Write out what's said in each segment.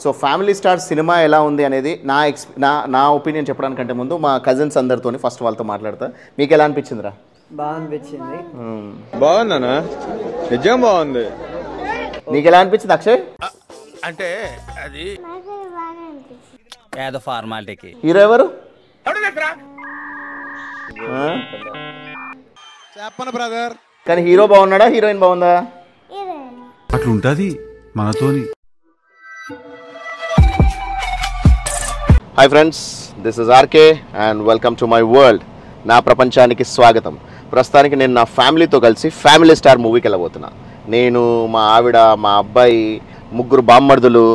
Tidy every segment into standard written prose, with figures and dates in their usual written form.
So family star cinema ఎలా ఉంది అనేది నా ఒపీనియన్ చెప్పడానికంటే ముందు మా కజిన్స్ అందరితో ఫస్ట్ వాళ్ళతో మాట్లాడతా. మీకు ఎలా అనిపించిందిరా? బాగా అనిపించింది. బాగుందనా? నిజం బాగుంది. నీకు ఎలా అనిపించింది అక్షయ్? అంటే అది ఏదో ఫార్మాలిటీకి. హీరో ఎవరు? చెప్పను బ్రదర్. కానీ హీరో బాగున్నాడా, హీరోయిన్ బాగుందా? అట్లుంటది మనతోని. Hi friends, this is RK and welcome to my world. నా ప్రపంచానికి స్వాగతం. ప్రస్తుతానికి నేను నా ఫ్యామిలీతో కలిసి ఫ్యామిలీ స్టార్ మూవీకి వెళ్ళబోతున్నా. నేను, మా ఆవిడ, మా అబ్బాయి, ముగ్గురు బామ్మర్దులు,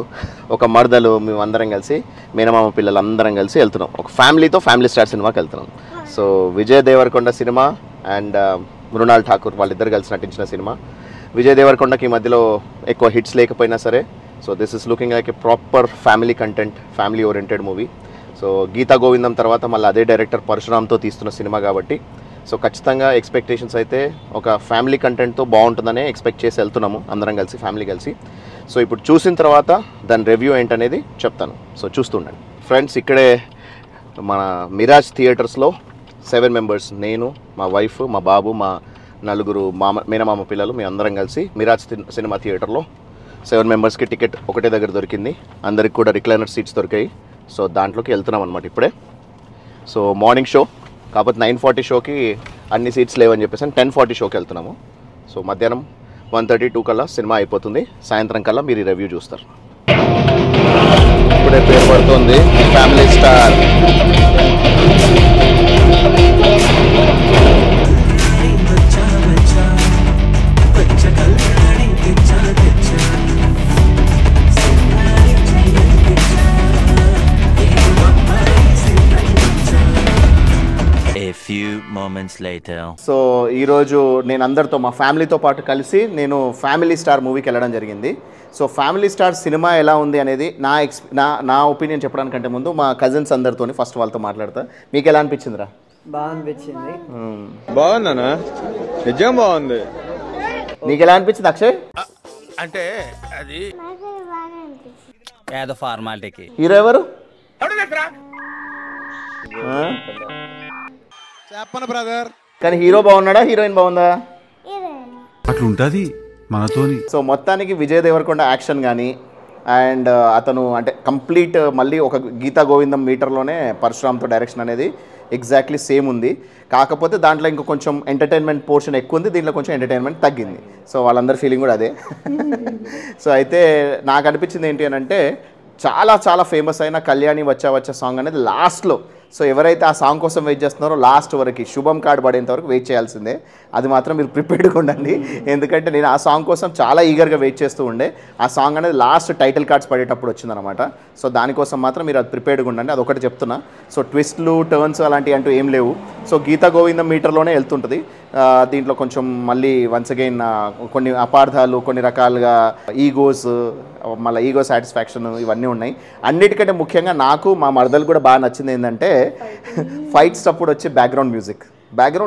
ఒక మర్దలు, మేమందరం కలిసి మేనమామ పిల్లలందరం కలిసి వెళ్తున్నాం. ఒక ఫ్యామిలీ స్టార్ సినిమాకి వెళ్తున్నాం. సో విజయ్ దేవరకొండ సినిమా అండ్ మృణాల్ ఠాకూర్ వాళ్ళిద్దరు కలిసి నటించిన సినిమా. విజయ్ దేవరకొండకి ఈ మధ్యలో ఎక్కువ హిట్స్ లేకపోయినా సరే, so this is looking like a proper family content, family oriented movie. So Geetha Govindam తర్వాత మళ్ళీ అదే డైరెక్టర్ పరశురామ్తో తీస్తున్న సినిమా కాబట్టి సో ఖచ్చితంగా ఎక్స్పెక్టేషన్స్ అయితే ఒక ఫ్యామిలీ కంటెంట్తో బాగుంటుందనే ఎక్స్పెక్ట్ చేసి వెళ్తున్నాము అందరం కలిసి, ఫ్యామిలీ కలిసి. సో ఇప్పుడు చూసిన తర్వాత దాని రివ్యూ ఏంటనేది చెప్తాను. సో చూస్తుండండి ఫ్రెండ్స్. ఇక్కడే మన మిరాజ్ థియేటర్స్లో 7 మెంబర్స్, నేను, మా వైఫ్, మా బాబు, మా నలుగురు మేనమామ పిల్లలు, మేము అందరం కలిసి మిరాజ్ సినిమా థియేటర్లో 7 మెంబర్స్కి టికెట్ ఒకటే దగ్గర దొరికింది. అందరికి కూడా రిక్లైనర్ సీట్స్ దొరికాయి. సో దాంట్లోకి వెళ్తున్నాం అనమాట ఇప్పుడే. సో మార్నింగ్ షో కాకపోతే 9:40 షోకి అన్ని సీట్స్ లేవని చెప్పేసి 10:40 షోకి వెళ్తున్నాము. సో మధ్యాహ్నం 1:32 కల్లా సినిమా అయిపోతుంది. సాయంత్రం కల్లా మీరు ఈ రివ్యూ చూస్తారు. ఇప్పుడే పేరు పడుతుంది ఫ్యామిలీ స్టార్. సో ఈరోజు నేను అందరితో మా ఫ్యామిలీతో పాటు కలిసి నేను ఫ్యామిలీ స్టార్ మూవీకి వెళ్ళడం జరిగింది. సో ఫ్యామిలీ స్టార్ సినిమా ఎలా ఉంది అనేది నా ఒపీనియన్ చెప్పడానికంటే ముందు మా కజిన్స్ అందరితో ఫస్ట్ వాళ్ళతో మాట్లాడతా. మీకు ఎలా అనిపించిందిరా? బాగా అనిపించింది. బాగుందనా? నిజం బాగుంది. నీకు ఎలా అనిపించింది అక్షయ్? అంటే అది ఏదో ఫార్మాలిటీకి. హీరో ఎవరు? చెప్పను బ్రదర్. కానీ హీరో బాగున్నాడా, హీరోయిన్ బాగుందా? అట్లుంటది మనతోని. సో మొత్తానికి విజయ్ దేవరకొండ యాక్షన్ కానీ అండ్ అతను అంటే కంప్లీట్ మళ్ళీ ఒక గీతా గోవిందం మీటర్లోనే పరశురామ్తో డైరెక్షన్ అనేది ఎగ్జాక్ట్లీ సేమ్ ఉంది. కాకపోతే దాంట్లో ఇంకా కొంచెం ఎంటర్టైన్మెంట్ పోర్షన్ ఎక్కువ ఉంది, దీంట్లో కొంచెం ఎంటర్టైన్మెంట్ తగ్గింది. సో వాళ్ళందరి ఫీలింగ్ కూడా అదే. సో అయితే నాకు అనిపించింది ఏంటి అని అంటే చాలా చాలా ఫేమస్ అయిన కళ్యాణి వచ్చా వచ్చా సాంగ్ అనేది లాస్ట్లో, సో ఎవరైతే ఆ సాంగ్ కోసం వెయిట్ చేస్తున్నారో లాస్ట్ వరకు శుభం కార్డ్ పడేంత వరకు వెయిట్ చేయాల్సిందే. అది మాత్రం మీరు ప్రిపేర్డ్గా ఉండండి. ఎందుకంటే నేను ఆ సాంగ్ కోసం చాలా ఈగర్గా వెయిట్ చేస్తూ ఉండే. ఆ సాంగ్ అనేది లాస్ట్ టైటిల్ కార్డ్స్ పడేటప్పుడు వచ్చిందనమాట. సో దానికోసం మాత్రం మీరు అది ప్రిపేర్డ్గా ఉండండి, అది ఒకటి చెప్తున్నా. సో ట్విస్ట్లు, టర్న్స్ అలాంటివి అంటూ ఏం లేవు. సో గీతా గోవిందం మీటర్లోనే వెళ్తుంటుంది. దీంట్లో కొంచెం మళ్ళీ వన్స్ అగైన్ కొన్ని అపార్థాలు, కొన్ని రకాలుగా ఈగోస్, మళ్ళీ ఈగో సాటిస్ఫాక్షన్ ఇవన్నీ ఉన్నాయి. అన్నిటికంటే ముఖ్యంగా నాకు మా మరదలు కూడా బాగా నచ్చింది ఏంటంటే ఫైట్స్ అప్పుడు వచ్చే బ్యాక్గ్రౌండ్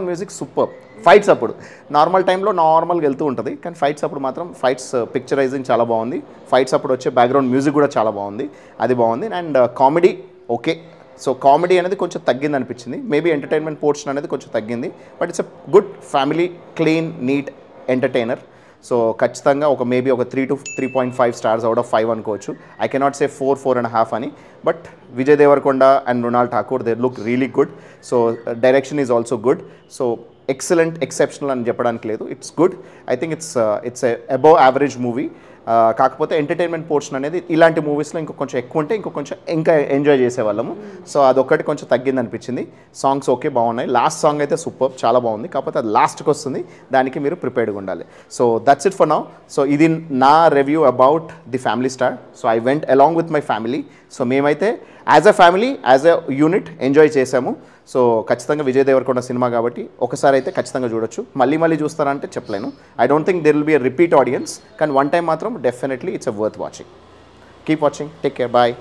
మ్యూజిక్ సూపర్. ఫైట్స్ అప్పుడు నార్మల్ టైంలో నార్మల్గా వెళ్తూ ఉంటుంది, కానీ ఫైట్స్ అప్పుడు మాత్రం ఫైట్స్ పిక్చరైజింగ్ చాలా బాగుంది. ఫైట్స్ అప్పుడు వచ్చే బ్యాక్గ్రౌండ్ మ్యూజిక్ కూడా చాలా బాగుంది, అది బాగుంది. And comedy okay. So comedy అనేది కొంచెం తగ్గింది అనిపించింది. మేబీ ఎంటర్టైన్మెంట్ పోర్షన్ అనేది కొంచెం తగ్గింది, but it's a good family clean neat entertainer. So ఖచ్చితంగా ఒక మేబీ ఒక 3 to 3.5 స్టార్స్ అవుట్ ఆఫ్ 5 అనుకోవచ్చు. ఐ కెనాట్ సే 4.5 అని. But Vijay Devarakonda and Mrunal Thakur they look really good. So direction is also good. So excellent, exceptional అని చెప్పడానికి లేదు, it's good. I think it's above average movie. కాకపోతే entertainment portion అనేది ఇలాంటి మూవీస్లో ఇంకొంచెం ఎక్కువ ఉంటే ఇంకా ఎంజాయ్ చేసేవాళ్ళము. సో అదొక్కటి కొంచెం తగ్గింది అనిపించింది. సాంగ్స్ ఓకే బాగున్నాయి. లాస్ట్ సాంగ్ అయితే సూపర్, చాలా బాగుంది. కాకపోతే అది లాస్ట్కి వస్తుంది, దానికి మీరు ప్రిపేర్డ్గా ఉండాలి. So that's it for now. So ఇది నా review about the family star. So I went along with my family. So మేమైతే as a family, as a unit enjoy చేసాము. సో ఖచ్చితంగా విజయ్ దేవరకొండ సినిమా కాబట్టి ఒకసారి అయితే ఖచ్చితంగా చూడొచ్చు. మళ్ళీ చూస్తారంటే చెప్పలేను. I don't think there will be a repeat audience, కానీ వన్ టైం మాత్రం definitely it's a worth watching. Keep watching, take care, bye.